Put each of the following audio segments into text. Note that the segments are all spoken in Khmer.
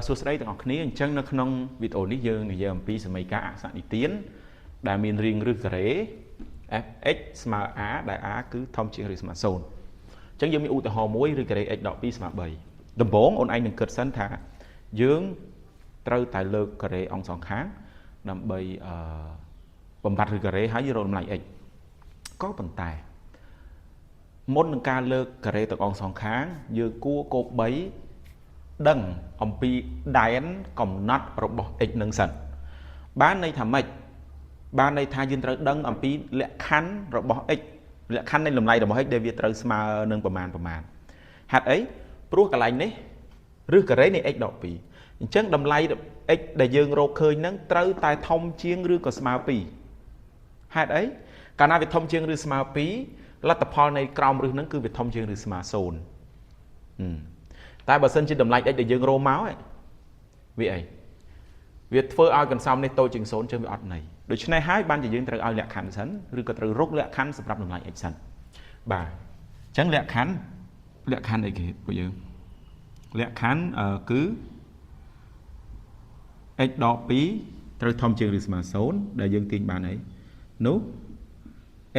សួស្តីទាំងអស់គ្នាអញ្ចឹងនៅក្នុងវីដេអូនេះយើងនិយាយអំពីសមីការអក្សរនិទានដែលមានរាងឬការ៉េ fx ស្មើ a ដែល a គឺធំជាងឬស្មើ0អញ្ចឹងយើងមានឧទាហរណ៍មួយឬការ៉េ x ដក2ស្មើ3ដំបូងអូនឯងនឹងគិតសិនថាយើងត្រូវតែលើកការ៉េអង្គសងខាងដើម្បីបំបត្តិឬការ៉េហើយយើងរកតម្លៃ x ក៏ប៉ុន្តែមុននឹងការលើកការ៉េទាំងអង្គសងខាងយើងគួរគោបីដឹងអំពីដែនកំណត់របស់ x នឹងសិនបានន័យថាម៉េចបានន័យថាយើងត្រូវដឹងអំពីលក្ខខណ្ឌរបស់ x លក្ខខណ្ឌនៃតម្លៃរបស់ x ដែលវាត្រូវស្មើនឹងប្រមាណហេតុអីព្រោះកន្លែងនេះឬការ៉េនៃ x ដក2អញ្ចឹងតម្លៃ x ដែលយើងរកឃើញហ្នឹងត្រូវតែធំជាងឬក៏ស្មើ2ហេតុអីកាលណាវាធំជាងឬស្មើ2លទ្ធផលនៃក្រោមឬហ្នឹងគឺវាធំជាងឬស្មើ0តែបើសិនជាតម្លៃ x ដែលយើងរកមកវាអីវាធ្វើឲ្យកន្សំនេះតូចជាង0ចឹងវាអត់ន័យដូច្នេះហើយបានជាយើងត្រូវឲ្យលក្ខខណ្ឌសិនឬក៏ត្រូវរកលក្ខខណ្ឌសម្រាប់តម្លៃ x សិនបាទអញ្ចឹងលក្ខខណ្ឌអីគេពួកយើងលក្ខខណ្ឌគឺ x ដក2ត្រូវធំជាងឬស្មើ0ដែលយើងទាញបានអីនោះ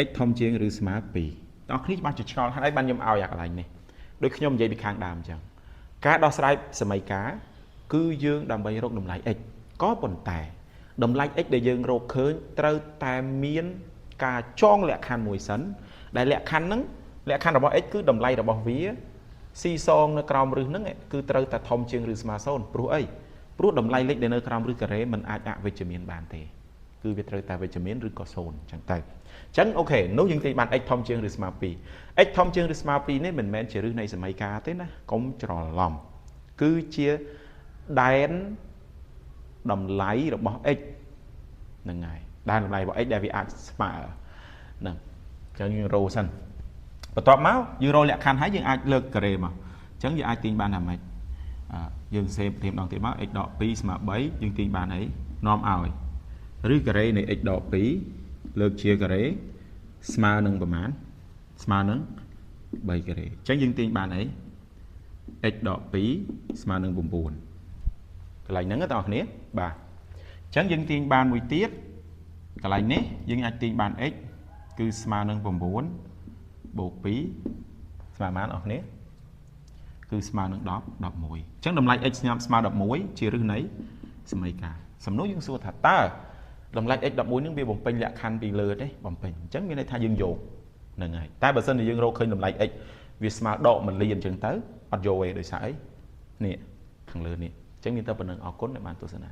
x ធំជាងឬស្មើ2បងប្អូនគ្នាច្បាស់ជាឆ្ងល់ហើយបានខ្ញុំឲ្យអាកន្លែងនេះដូចខ្ញុំនិយាយពីខាងដើមអញ្ចឹងការដោះស្រាយសមីការគឺយើងដើម្បីរកតម្លៃ x ក៏ប៉ុន្តែតម្លៃ x ដែលយើងរកឃើញត្រូវតែមានការចងលក្ខខណ្ឌមួយសិនដែលលក្ខខណ្ឌហ្នឹងលក្ខខណ្ឌរបស់ x គឺតម្លៃរបស់វាស៊ីសងនៅក្រោមរឹសហ្នឹងគឺត្រូវតែធំជាងឬស្មើ0ព្រោះអីព្រោះតម្លៃលេខដែលនៅក្រោមរឹសការ៉េมันអាចអវិជ្ជមានបានទេគឺវាត្រូវតែវិជ្ជមានឬក៏0អញ្ចឹងទៅអញ្ចឹងអូខេនោះយើងទាញបាន x ធំជាងឬស្មើ2 x ធំជាងឬស្មើ2នេះមិនមែនជារឹសនៃសមីការទេណាកុំច្រឡំគឺជាដែនតម្លៃរបស់ x ហ្នឹងហើយដែនតម្លៃរបស់ x ដែលវាអាចស្មើហ្នឹងអញ្ចឹងយើងរកសិនបន្ទាប់មកយើងរកលក្ខខណ្ឌហើយយើងអាចលើកការ៉េមកអញ្ចឹងយើងអាចទាញបានថាម៉េចយើងសេផ្ទៀងម្ដងទៀតមក x ដក2ស្មើ3យើងទាញបានអីនាំឲ្យឬការ៉េនៃ x ដក2លើកជាការ៉េស្មើនឹងប្រមាណស្មើនឹង3ការ៉េអញ្ចឹងយើងទាញបានអី x ដក2ស្មើនឹង9កន្លែងហ្នឹងបងប្អូនគ្នាបាទអញ្ចឹងយើងទាញបានមួយទៀតកន្លែងនេះយើងអាចទាញបាន x គឺស្មើនឹង9បូក2ស្មើប៉ុន្មានបងប្អូនគ្នាគឺស្មើនឹង10 11អញ្ចឹងតម្លៃ x ស្មើ11ជារឹសនៃសមីការសំណួរយើងសួរថាតើតម្លៃ x 11ហ្នឹងវាបំពេញលក្ខខណ្ឌពីលើទេបំពេញអញ្ចឹងមានន័យថាយើងយកហ្នឹងហើយតែបើសិនជាយើងរកឃើញតម្លៃ x វាស្មើដក1លានអញ្ចឹងទៅអត់យកទេដោយសារអីនេះខាងលើនេះអញ្ចឹងមានតែប៉ុណ្្នឹងអរគុណដែលបានទស្សនា